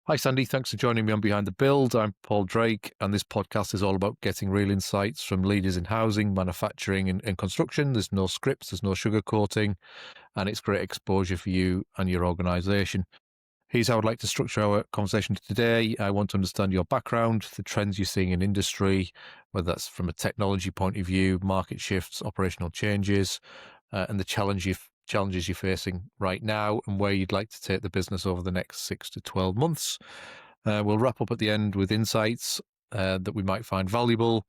Hi, Sandy. Thanks for joining me on Behind the Build. I'm Paul Drake, and this podcast is all about getting real insights from leaders in housing, manufacturing, and construction. There's no scripts, there's no sugarcoating, and it's great exposure for you and your organisation. Here's how I'd like to structure our conversation today. I want to understand your background, the trends you're seeing in industry, whether that's from a technology point of view, market shifts, operational changes, and the challenges you're facing right now, and where you'd like to take the business over the next 6 to 12 months. We'll wrap up at the end with insights that we might find valuable.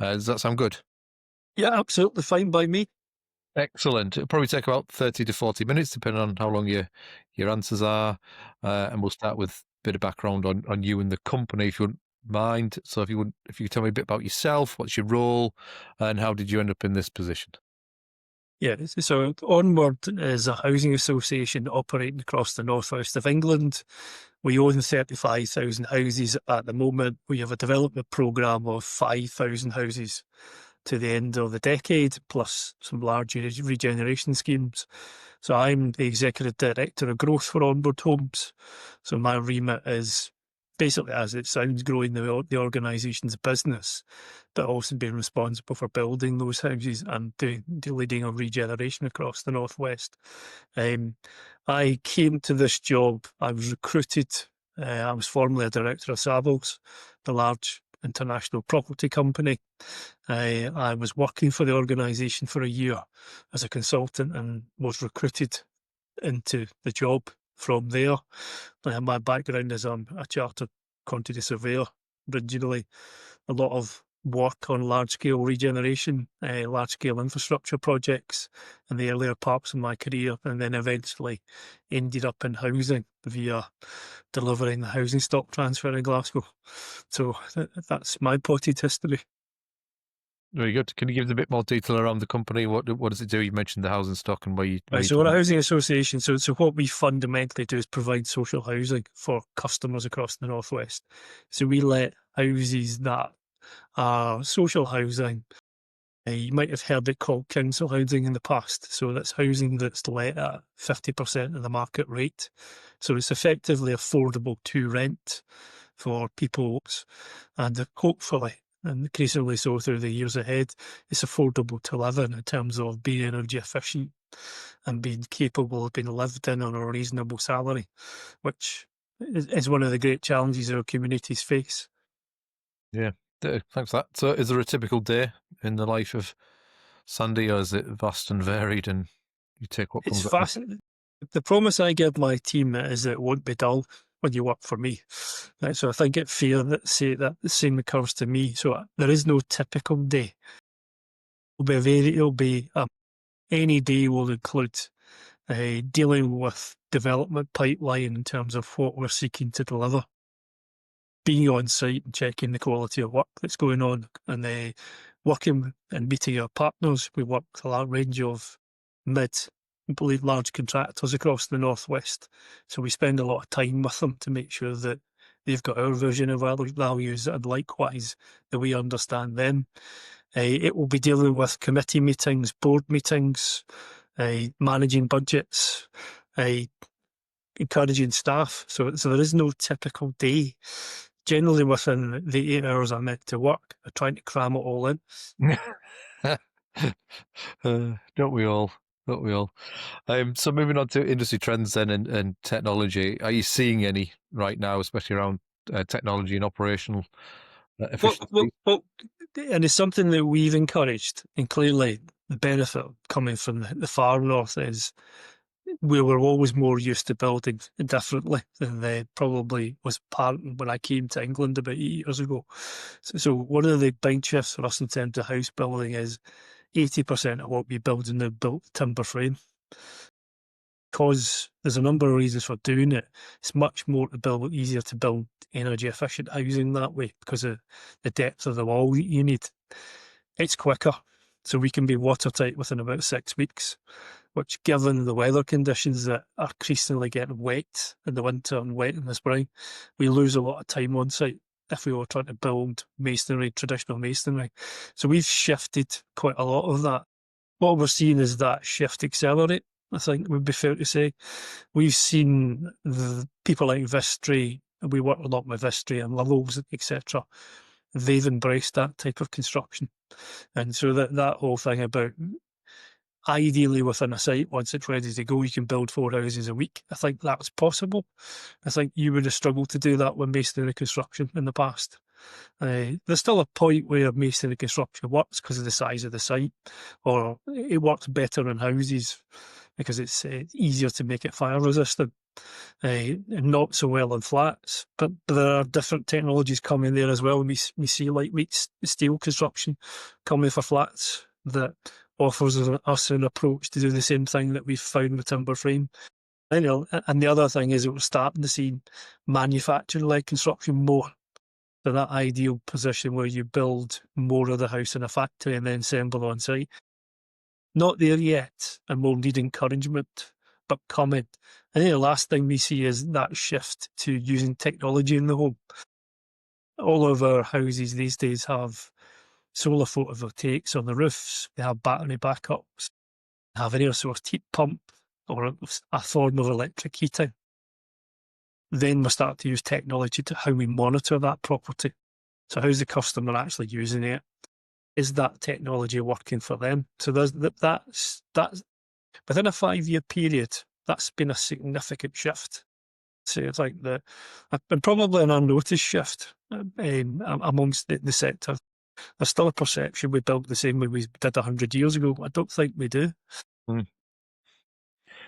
Does that sound good? Yeah, absolutely fine by me. Excellent. It'll probably take about 30 to 40 minutes, depending on how long your answers are. And we'll start with a bit of background on you and the company, if you wouldn't mind. So if you could tell me a bit about yourself, what's your role, and how did you end up in this position? Yeah, so Onward is a housing association operating across the northwest of England. We own 35,000 houses at the moment. We have a development programme of 5,000 houses to the end of the decade, plus some large regeneration schemes. So I'm the Executive Director of Growth for Onward Homes. So my remit is basically, as it sounds, growing the organisation's business, but also being responsible for building those houses and leading a regeneration across the northwest. I came to this job, I was recruited. I was formerly a director of Savills, the large international property company. I was working for the organisation for a year as a consultant and was recruited into the job from there. My background is I'm a chartered quantity surveyor originally. A lot of work on large-scale regeneration, large-scale infrastructure projects in the earlier parts of my career, and then eventually ended up in housing via delivering the housing stock transfer in Glasgow. So that's my potted history. Very good. Can you give us a bit more detail around the company? What does it do? You mentioned the housing stock and where you Right, so we're a housing association. So what we fundamentally do is provide social housing for customers across the northwest. So we let houses that are social housing. You might have heard it called council housing in the past. So that's housing that's let at 50% of the market rate. So it's effectively affordable to rent for people, and hopefully, and increasingly so through the years ahead, it's affordable to live in terms of being energy efficient and being capable of being lived in on a reasonable salary, which is one of the great challenges our communities face. Yeah, thanks for that. So is there a typical day in the life of Sandy, or is it vast and varied and you take what It's comes at you? fascinating. The promise I give my team is that it won't be dull when you work for me. Right, so I think it's fair that say that the same occurs to me. So there is no typical day. Any day will include dealing with development pipeline in terms of what we're seeking to deliver, being on site and checking the quality of work that's going on, and working and meeting our partners. We work with a large range of I believe, large contractors across the northwest. So we spend a lot of time with them to make sure that they've got our vision of our values, and likewise that we understand them. It will be dealing with committee meetings, board meetings, managing budgets, encouraging staff. So there is no typical day. Generally, within the 8 hours I'm meant to work, I'm trying to cram it all in. Don't we all? Don't we all? So moving on to industry trends then and technology, are you seeing any right now, especially around technology and operational efficiency? And it's something that we've encouraged, and clearly the benefit coming from the far north is we were always more used to building differently than they probably was apparent when I came to England about 8 years ago. So one of the big shifts for us in terms of house building is 80% of what we build is now built timber frame. Because there's a number of reasons for doing it. It's much more easier to build energy efficient housing that way because of the depth of the wall you need. It's quicker, so we can be watertight within about 6 weeks, which, given the weather conditions that are increasingly getting wet in the winter and wet in the spring, we lose a lot of time on site if we were trying to build masonry, traditional masonry. So we've shifted quite a lot of that. What we're seeing is that shift accelerate, I think would be fair to say. We've seen the people like Vistry and we work a lot with Vistry and Levels, etc. They've embraced that type of construction. And so that whole thing about ideally within a site, once it's ready to go, you can build 4 houses a week. I think that's possible. I think you would have struggled to do that with masonry construction in the past. There's still a point where masonry construction works because of the size of the site, or it works better in houses because it's easier to make it fire resistant, and not so well in flats. But there are different technologies coming there as well. We see lightweight steel construction coming for flats that offers us an approach to do the same thing that we've found with timber frame. And the other thing is that we're starting to see manufacturing-led construction more. So that ideal position where you build more of the house in a factory and then assemble on site. Not there yet, and we'll need encouragement, but coming. I think the last thing we see is that shift to using technology in the home. All of our houses these days have solar photovoltaics on the roofs, they have battery backups, have an air source heat pump or a form of electric heating. Then we start to use technology to how we monitor that property. So how's the customer actually using it? Is that technology working for them? So that's within a 5-year period, that's been a significant shift. So it's like and probably an unnoticed shift amongst the sector. There's still a perception we built the same way we did 100 years ago. I don't think we do. Mm.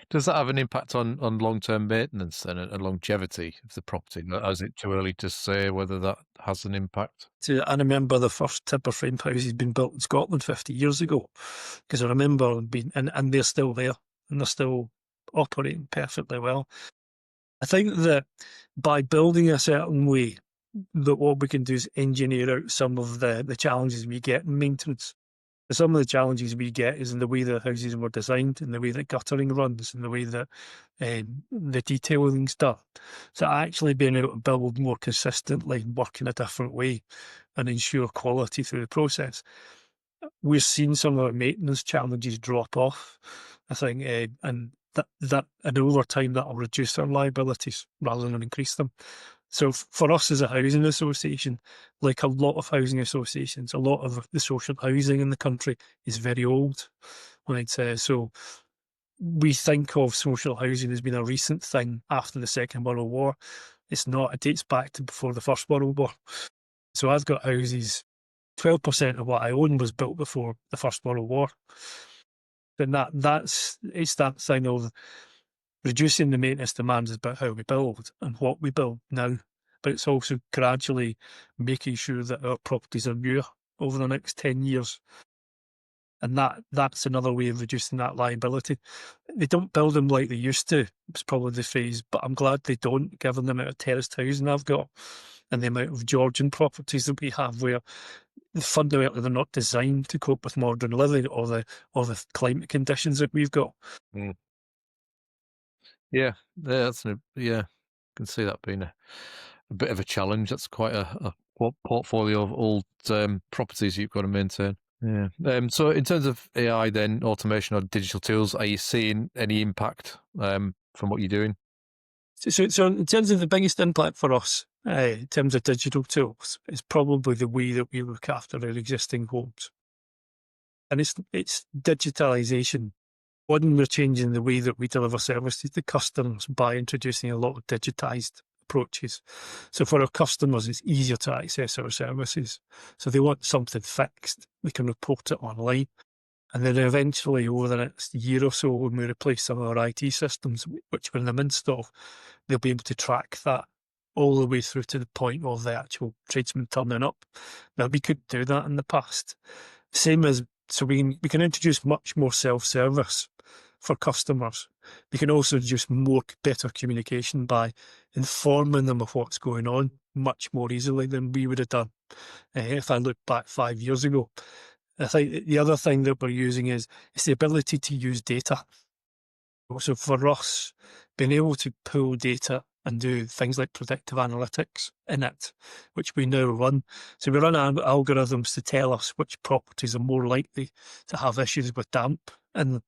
Does that have an impact on long-term maintenance and longevity of the property? Or is it too early to say whether that has an impact? I remember the first timber frame houses being built in Scotland 50 years ago, because I remember being, and they're still there, and they're still operating perfectly well. I think that by building a certain way, that what we can do is engineer out some of the challenges we get in maintenance. Some of the challenges we get is in the way the houses were designed, in the way that guttering runs, in the way that the detailing's done. So actually being able to build more consistently and work in a different way and ensure quality through the process. We're seeing some of our maintenance challenges drop off, I think, and and over time that will reduce our liabilities rather than increase them. So for us as a housing association, like a lot of housing associations, a lot of the social housing in the country is very old. Right? So we think of social housing as being a recent thing after the Second World War. It's not. It dates back to before the First World War. So I've got houses, 12% of what I own was built before the First World War. And it's that thing of reducing the maintenance demands is about how we build and what we build now, but it's also gradually making sure that our properties are newer over the next 10 years. And that's another way of reducing that liability. They don't build them like they used to, it's probably the phrase, but I'm glad they don't, given the amount of terraced housing I've got and the amount of Georgian properties that we have where fundamentally they're not designed to cope with modern living or the climate conditions that we've got. Mm. Yeah, I can see that being a bit of a challenge. That's quite a portfolio of old properties you've got to maintain. Yeah. So in terms of AI, then automation or digital tools, are you seeing any impact from what you're doing? So in terms of the biggest impact for us, in terms of digital tools, is probably the way that we look after our existing homes. And it's digitalisation. One, we're changing the way that we deliver services to customers by introducing a lot of digitised approaches. So for our customers, it's easier to access our services. So they want something fixed, we can report it online. And then eventually, over the next year or so, when we replace some of our IT systems, which we're in the midst of, they'll be able to track that all the way through to the point of the actual tradesman turning up. Now, we couldn't do that in the past. So we can introduce much more self-service for customers. We can also introduce better communication by informing them of what's going on much more easily than we would have done if I look back 5 years ago. I think the other thing that we're using is the ability to use data. So for us, being able to pull data and do things like predictive analytics in it, which we now run. So we run algorithms to tell us which properties are more likely to have issues with damp, and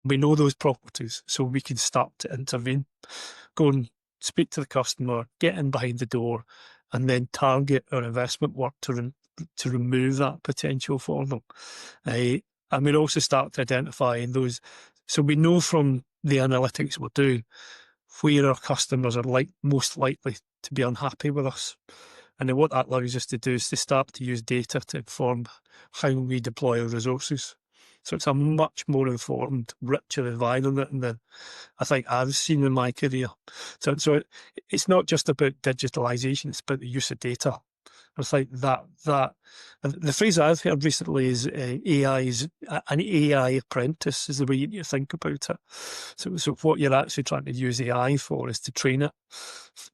we know those properties, so we can start to intervene. Going speak to the customer, get in behind the door, and then target our investment work to remove that potential for them. And we'll also start to identify those. So we know from the analytics we're doing where our customers are most likely to be unhappy with us. And then what that allows us to do is to start to use data to inform how we deploy our resources. So it's a much more informed, richer environment than I think I've seen in my career. So it's not just about digitalisation; it's about the use of data. I think that and the phrase I've heard recently is AI is an AI apprentice is the way you need to think about it. So what you're actually trying to use AI for is to train it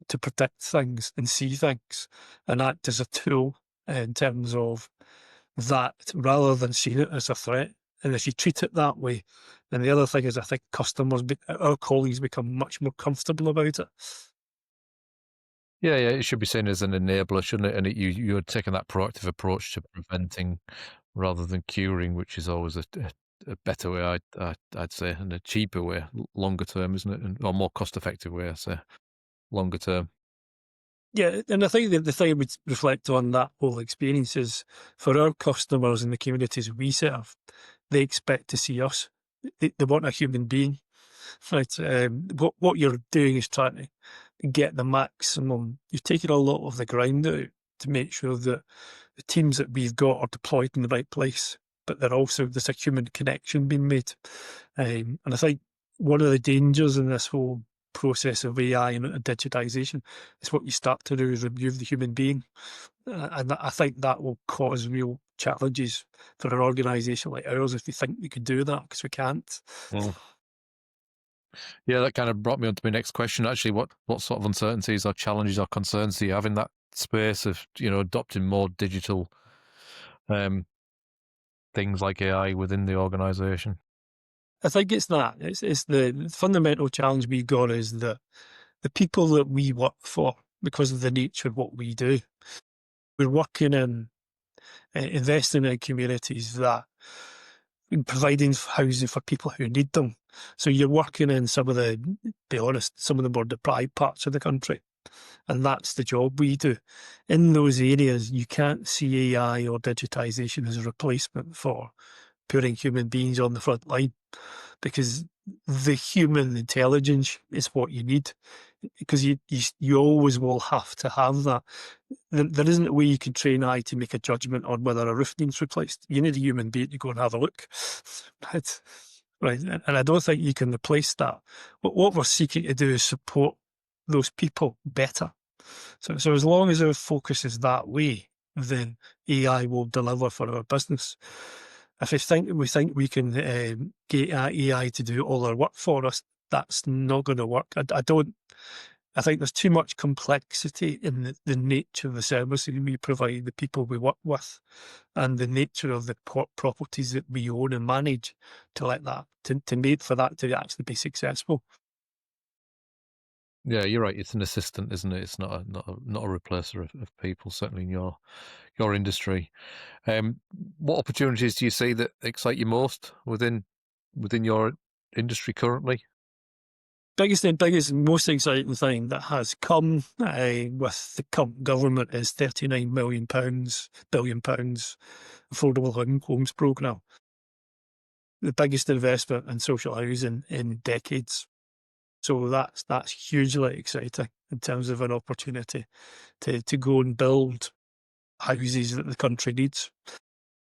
to predict things and see things and act as a tool in terms of that rather than seeing it as a threat. And if you treat it that way, then the other thing is I think our colleagues become much more comfortable about it. Yeah, yeah, it should be seen as an enabler, shouldn't it? And you're taking that proactive approach to preventing rather than curing, which is always a better way, I'd say, and a cheaper way, longer term, isn't it? Or more cost-effective way, I say, longer term. Yeah, and I think that the thing I would reflect on that whole experience is for our customers and the communities we serve, they expect to see us. They want a human being. Right. What you're doing is trying to get the maximum. You've taken a lot of the ground out to make sure that the teams that we've got are deployed in the right place, but they're also there's a human connection being made. And I think one of the dangers in this whole process of AI and digitization is what you start to do is remove the human being, and I think that will cause real challenges for an organisation like ours if we think we could do that because we can't. Mm. Yeah, that kind of brought me on to my next question. Actually, what sort of uncertainties or challenges or concerns do you have in that space of adopting more digital things like AI within the organisation? I think it's that. It's the fundamental challenge we've got is that the people that we work for, because of the nature of what we do, we're working in investing in communities that providing housing for people who need them. So you're working in some of be honest, some of the more deprived parts of the country. And that's the job we do. In those areas, you can't see AI or digitisation as a replacement for putting human beings on the front line because the human intelligence is what you need because you always will have to have that. There isn't a way you can train AI to make a judgment on whether a roof needs replaced. You need a human being to go and have a look. Right. And I don't think you can replace that. But what we're seeking to do is support those people better. So as long as our focus is that way, then AI will deliver for our business. If we think we can get AI to do all our work for us, that's not going to work. I think there's too much complexity in the nature of the services we provide, the people we work with, and the nature of the properties that we own and manage to let that to make for that to actually be successful. Yeah, you're right. It's an assistant, isn't it? It's not a replacer of people. Certainly in your industry. What opportunities do you see that excite you most within your industry currently? Biggest, most exciting thing that has come with the current government is £39 billion affordable homes programme. The biggest investment in social housing in decades. So that's hugely exciting in terms of an opportunity to go and build houses that the country needs.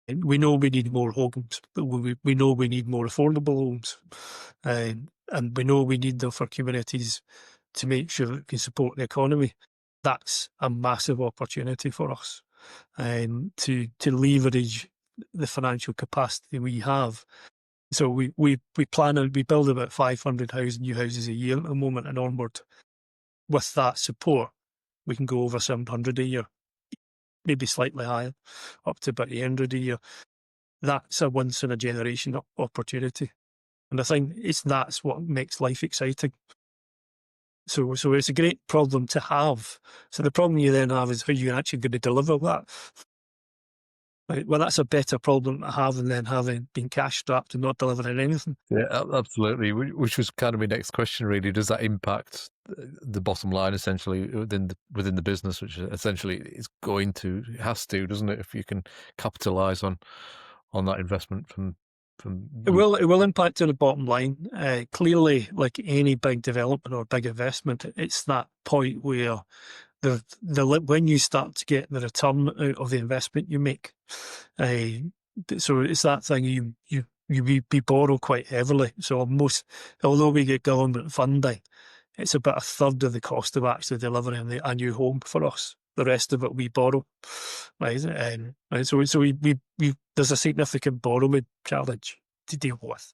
We know we need more homes, but we know we need more affordable homes. And we know we need them for communities to make sure that we can support the economy. That's a massive opportunity for us to leverage the financial capacity we have. So we build about 500,000 new houses a year at the moment in Onward. With that support, we can go over 700 a year, maybe slightly higher, up to about 800 a year. That's a once in a generation opportunity. And I think that's what makes life exciting. So it's a great problem to have. So the problem you then have is how you're actually going to deliver that. Right? Well, that's a better problem to have than then having been cash strapped and not delivering anything. Yeah, absolutely. Which was kind of my next question, really. Does that impact the bottom line essentially within the business, which essentially is it has to, doesn't it? If you can capitalize on that investment from It you. will impact on the bottom line. Clearly, like any big development or big investment, it's that point where when you start to get the return out of the investment you make. So it's that thing we borrow quite heavily. So although we get government funding, it's about a third of the cost of actually delivering a new home for us. The rest of it we borrow, right? Right. So we there's a significant borrowing challenge to deal with.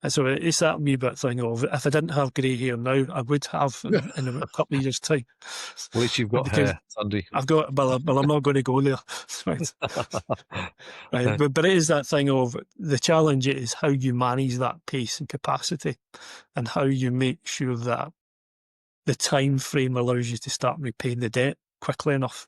And so it's that wee bit thing of, if I didn't have grey hair now, I would have in a couple of years' time. Well, at least you've got Because hair, Sandy. I've got, well, I'm not going to go there. Right. Right. But it is that thing of, the challenge is how you manage that pace and capacity, and how you make sure that the time frame allows you to start repaying the debt quickly enough.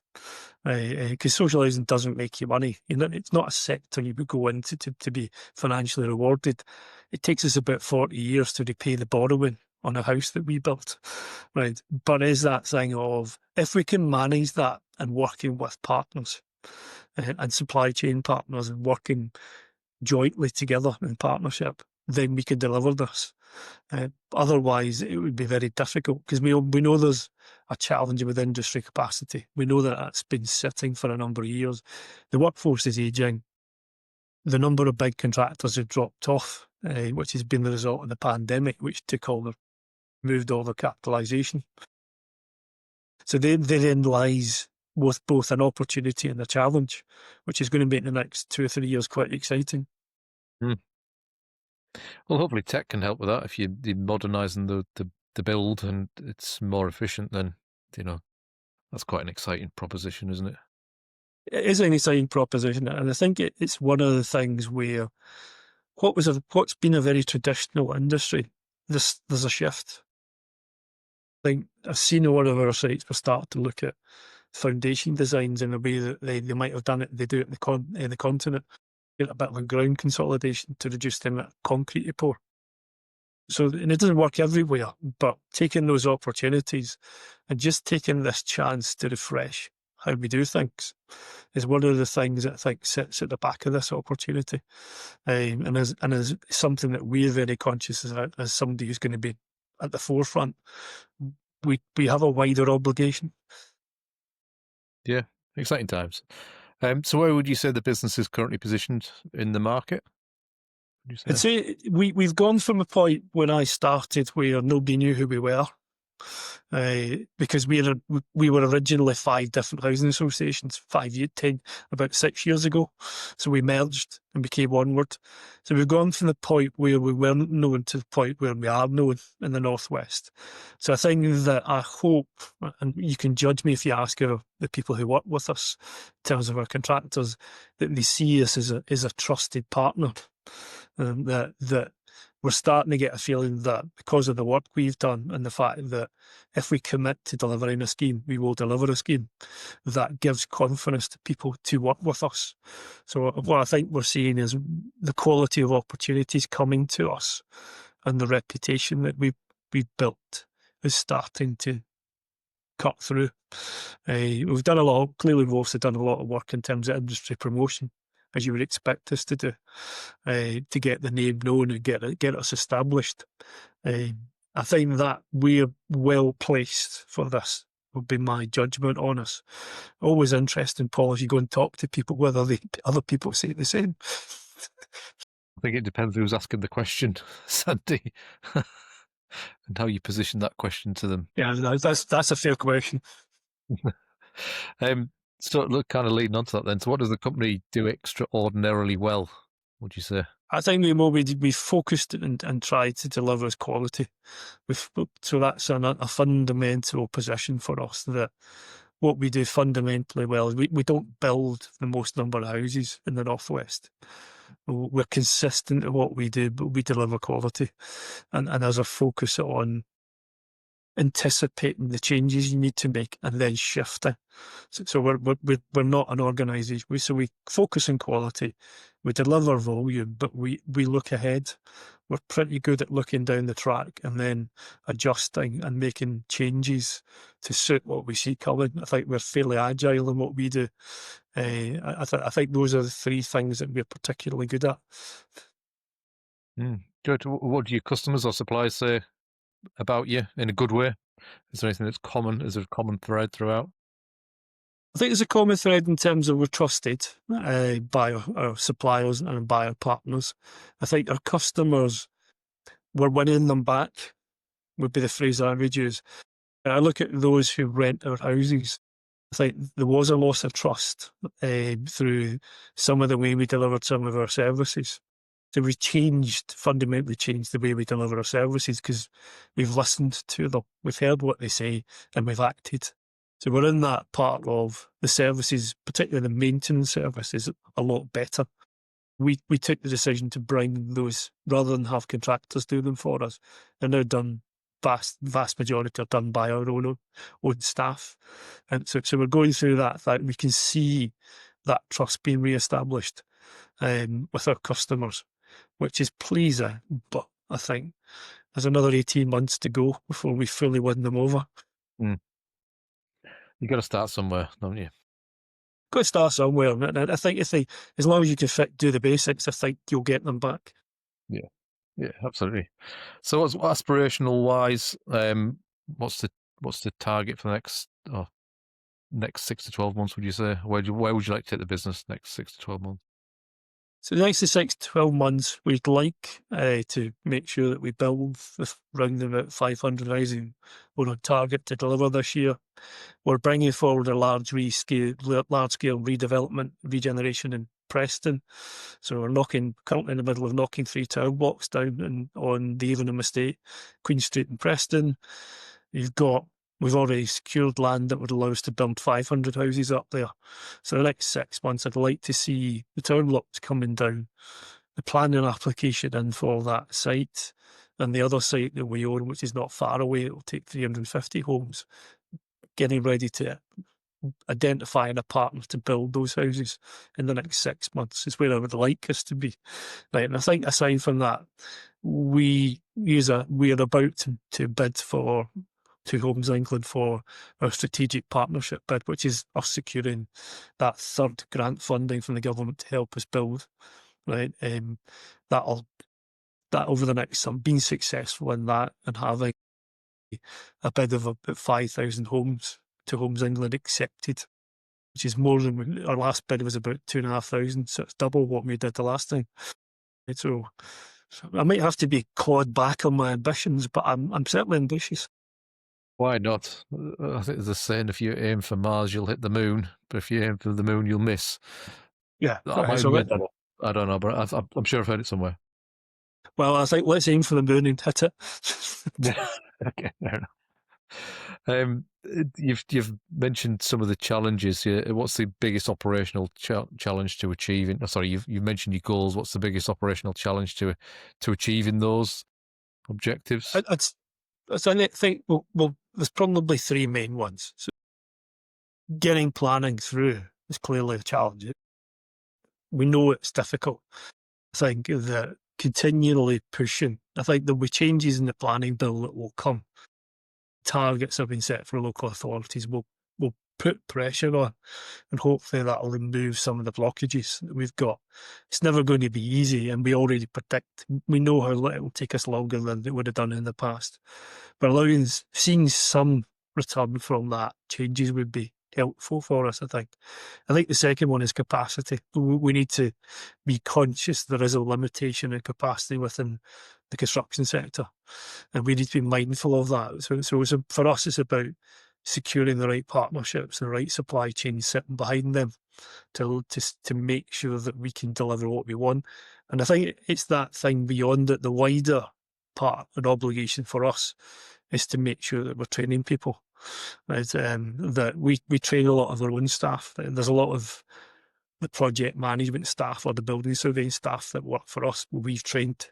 Because social housing doesn't make you money. It's not a sector you would go into to be financially rewarded. It takes us about 40 years to repay the borrowing on a house that we built, right? But is that thing of, if we can manage that and working with partners and supply chain partners and working jointly together in partnership, then we can deliver this. Otherwise, it would be very difficult, because we know there's a challenge with industry capacity. We know that that's been sitting for a number of years. The workforce is ageing. The number of big contractors have dropped off, which has been the result of the pandemic, which moved all their capitalisation. So therein lies with both an opportunity and a challenge, which is going to make the next 2 or 3 years quite exciting. Mm. Well, hopefully tech can help with that. If you're modernising the build and it's more efficient, then that's quite an exciting proposition, isn't it? It is an exciting proposition, and I think it's one of the things where what's been a very traditional industry, there's a shift. I think I've seen on one of our sites, we're starting to look at foundation designs in a way that they might have done it. They do it in the continent, get a bit of a ground consolidation to reduce the amount of concrete you pour. So, and it doesn't work everywhere, but taking those opportunities and just taking this chance to refresh how we do things is one of the things that I think sits at the back of this opportunity, and is something that we're very conscious as somebody who's going to be at the forefront. We have a wider obligation. Yeah, exciting times. So where would you say the business is currently positioned in the market? Would you I'd say? say we've gone from a point when I started where nobody knew who we were, because we were originally 5 different housing associations, about 6 years ago. So we merged and became Onward. So we've gone from the point where we weren't known to the point where we are known in the Northwest. So I think that I hope, and you can judge me if you ask the people who work with us in terms of our contractors, that they see us as a trusted partner. That we're starting to get a feeling that, because of the work we've done and the fact that if we commit to delivering a scheme, we will deliver a scheme, that gives confidence to people to work with us. So what I think we're seeing is the quality of opportunities coming to us, and the reputation that we've built is starting to cut through. We've done a lot. Clearly, we've also done a lot of work in terms of industry promotion, as you would expect us to do, to get the name known and get us established. I think that we're well placed for this, would be my judgment on us. Always interesting, Paul, as you go and talk to people, whether other people say the same. I think it depends who's asking the question, Sandy, and how you position that question to them. Yeah, that's a fair question. So look, kind of leading on to that then. So what does the company do extraordinarily well, would you say? I think we focused and tried to deliver as quality. So that's a fundamental position for us, that what we do fundamentally well is we don't build the most number of houses in the Northwest. We're consistent at what we do, but we deliver quality. And there's a focus on anticipating the changes you need to make and then shifting. So we're not an organisation. So we focus on quality, we deliver volume, but we look ahead. we're pretty good at looking down the track and then adjusting and making changes to suit what we see coming. I think we're fairly agile in what we do. I think those are the three things that we're particularly good at. Good. What do your customers or suppliers say about you in a good way? Is there anything that's common? Is there a common thread throughout? I think there's a common thread in terms of we're trusted by our suppliers and by our partners. I think our customers, we're winning them back, would be the phrase I would use. I look at those who rent our houses. I think there was a loss of trust through some of the way we delivered some of our services. So we fundamentally changed the way we deliver our services because we've listened to them, we've heard what they say, and we've acted. So we're in that part of the services, particularly the maintenance services, a lot better. We took the decision to bring those, rather than have contractors do them for us. They're now done, vast majority are done by our own staff. And so we're going through that we can see that trust being re-established with our customers, which is pleasing, but I think there's another 18 months to go before we fully win them over. You've got to start somewhere, don't you? Got to start somewhere. And I think as long as you can do the basics, I think you'll get them back. Yeah, absolutely. So, what's aspirational wise? What's the target for the next 6 to 12 months? Would you say where would you like to take the business next 6 to 12 months? So the next 6 to 12 months, we'd like to make sure that we build around about 500 housing. We're on target to deliver this year. We're bringing forward a large-scale redevelopment, regeneration in Preston. So we're currently in the middle of knocking 3 tower blocks down on the Avonham estate, Queen Street in Preston. We've already secured land that would allow us to build 500 houses up there. So the next 6 months, I'd like to see the tower blocks coming down, the planning application in for that site, and the other site that we own, which is not far away, it'll take 350 homes, getting ready to identifying a partner to build those houses in the next 6 months is where I would like us to be. Right, and I think aside from that, we are about to bid for Two Homes England for our strategic partnership bid, which is us securing that third grant funding from the government to help us build. Right, that over the next being successful in that and having a bid of about 5,000 homes, Two Homes England accepted, which is more than our last bid was about 2,500, so it's double what we did the last time. So I might have to be clawed back on my ambitions, but I'm certainly ambitious. Why not? I think there's a saying: if you aim for Mars, you'll hit the moon, but if you aim for the moon, you'll miss. Yeah, That might so be I don't know, but I'm sure I've heard it somewhere. well, I think let's aim for the moon and hit it. Okay, fair enough. You've mentioned some of the challenges here. What's the biggest operational challenge to achieving? Oh, sorry, you've mentioned your goals. What's the biggest operational challenge to achieving those objectives? I think well, there's probably three main ones. So getting planning through is clearly a challenge. We know it's difficult. I think that continually pushing. I think there'll be changes in the planning bill that will come. Targets have been set for local authorities. We'll put pressure on, and hopefully that'll remove some of the blockages that we've got. It's never going to be easy, and we already we know how it will take us longer than it would have done in the past. But seeing some return from that changes would be helpful for us, I think. I think the second one is capacity. We need to be conscious there is a limitation in capacity within the construction sector, and we need to be mindful of that. So for us, it's about securing the right partnerships, the right supply chain sitting behind them to make sure that we can deliver what we want. And I think it's that thing beyond it, the wider part and obligation for us is to make sure that we're training people. Right? That we train a lot of our own staff. There's a lot of the project management staff or the building surveying staff that work for us, we've trained.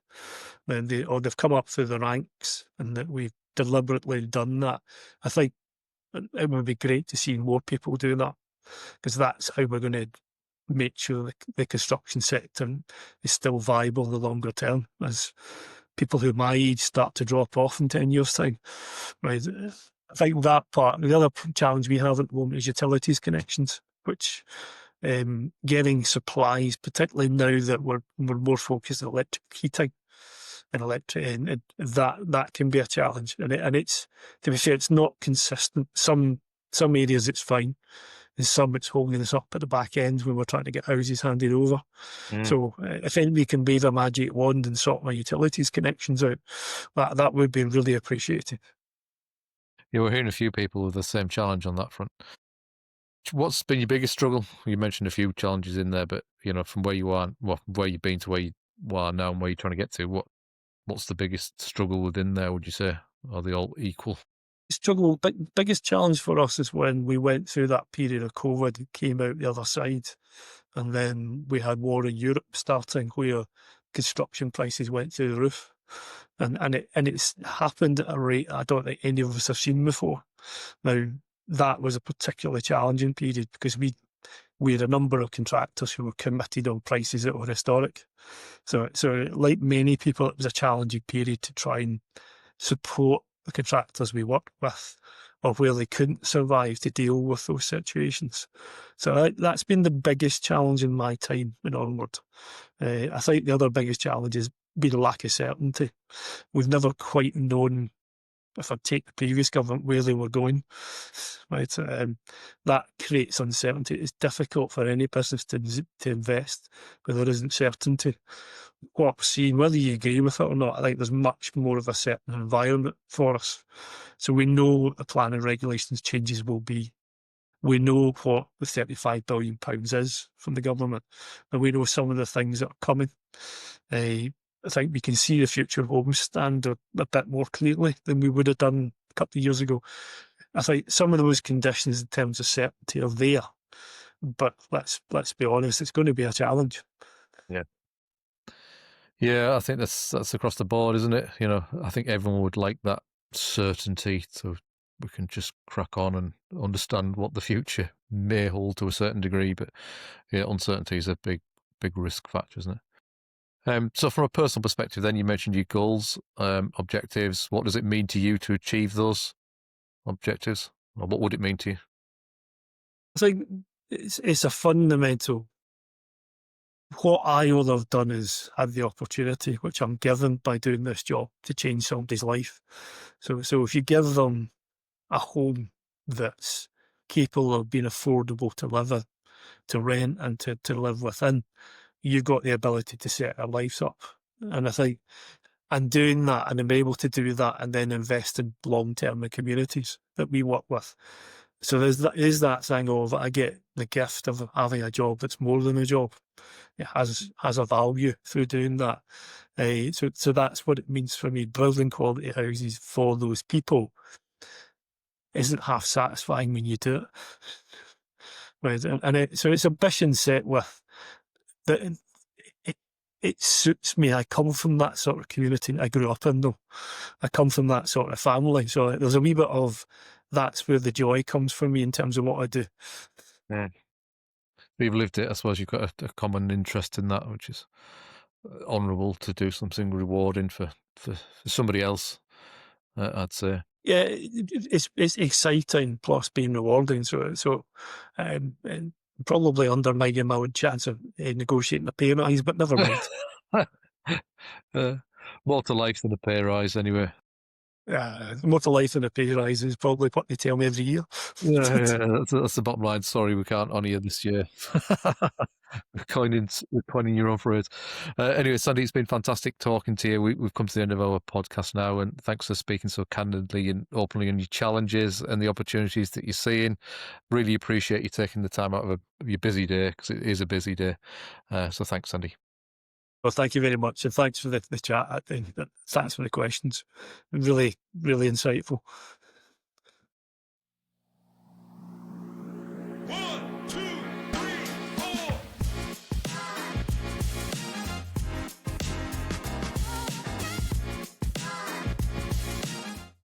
They've come up through the ranks, and that we've deliberately done that. I think it would be great to see more people do that, because that's how we're going to make sure the construction sector is still viable in the longer term, as people who are my age start to drop off in 10 years' time. Right. I think that part, the other challenge we have at the moment is utilities connections, which getting supplies, particularly now that we're more focused on electric heating and electric, and that can be a challenge. And it's, to be fair, it's not consistent. Some areas it's fine, and some it's holding us up at the back end when we're trying to get houses handed over. So if anybody can wave a magic wand and sort my utilities connections out, that would be really appreciated. Yeah, we're hearing a few people with the same challenge on that front. What's been your biggest struggle? You mentioned a few challenges in there, but from where you are, well, where you've been to where you are now and where you're trying to get to, what's the biggest struggle within there, would you say? Are they all equal? Biggest challenge for us is when we went through that period of COVID and came out the other side, and then we had war in Europe starting, where construction prices went through the roof, and it's happened at a rate I don't think any of us have seen before. Now, that was a particularly challenging period because we had a number of contractors who were committed on prices that were historic. So like many people, it was a challenging period to try and support the contractors we worked with, or where they couldn't survive, to deal with those situations. So that's been the biggest challenge in my time in Onward. I think the other biggest challenge has been a lack of certainty. We've never quite known, if I take the previous government, where they were going. Right, that creates uncertainty. It's difficult for any business to invest where there isn't certainty. What we're seeing, whether you agree with it or not, I think there's much more of a certain environment for us. So we know what the planning regulations changes will be. We know what the £35 billion is from the government, and we know some of the things that are coming. I think we can see the Future Homes Standard a bit more clearly than we would have done a couple of years ago. I think some of those conditions in terms of certainty are there, but let's be honest, it's going to be a challenge. Yeah. Yeah, I think that's across the board, isn't it? I think everyone would like that certainty, so we can just crack on and understand what the future may hold to a certain degree. But yeah, uncertainty is a big risk factor, isn't it? So from a personal perspective, then you mentioned your goals, objectives. What does it mean to you to achieve those objectives, or what would it mean to you? I think it's a fundamental. What I will have done is had the opportunity, which I'm given by doing this job, to change somebody's life. So if you give them a home that's capable of being affordable to live in, to rent, and to live within, you've got the ability to set their lives up. And I think, and doing that, and I'm able to do that, and then invest in long-term communities that we work with. So there's that thing of, I get the gift of having a job that's more than a job. It has a value through doing that. So that's what it means for me. Building quality houses for those people isn't half satisfying when you do it. Right, and so it's ambition set with that. It suits me. I come from that sort of community I grew up in, though. I come from that sort of family. So there's a wee bit of, that's where the joy comes from me in terms of what I do. Yeah. You've lived it. I suppose you've got a common interest in that, which is honourable to do something rewarding for somebody else, I'd say. Yeah, it's exciting plus being rewarding. So and probably undermining my own chance of negotiating a pay rise, but never mind. More to life than a pay rise, anyway. More to life than a pay rise is probably what they tell me every year. Yeah, that's the bottom line. Sorry, we can't honour you this year. We're coining your own phrase. Anyway, Sandy, it's been fantastic talking to you. We've come to the end of our podcast now, and thanks for speaking so candidly and openly on your challenges and the opportunities that you're seeing. Really appreciate you taking the time out of your busy day, because it is a busy day. So thanks, Sandy. Well, thank you very much, and thanks for the chat. And thanks for the questions. Really, really insightful.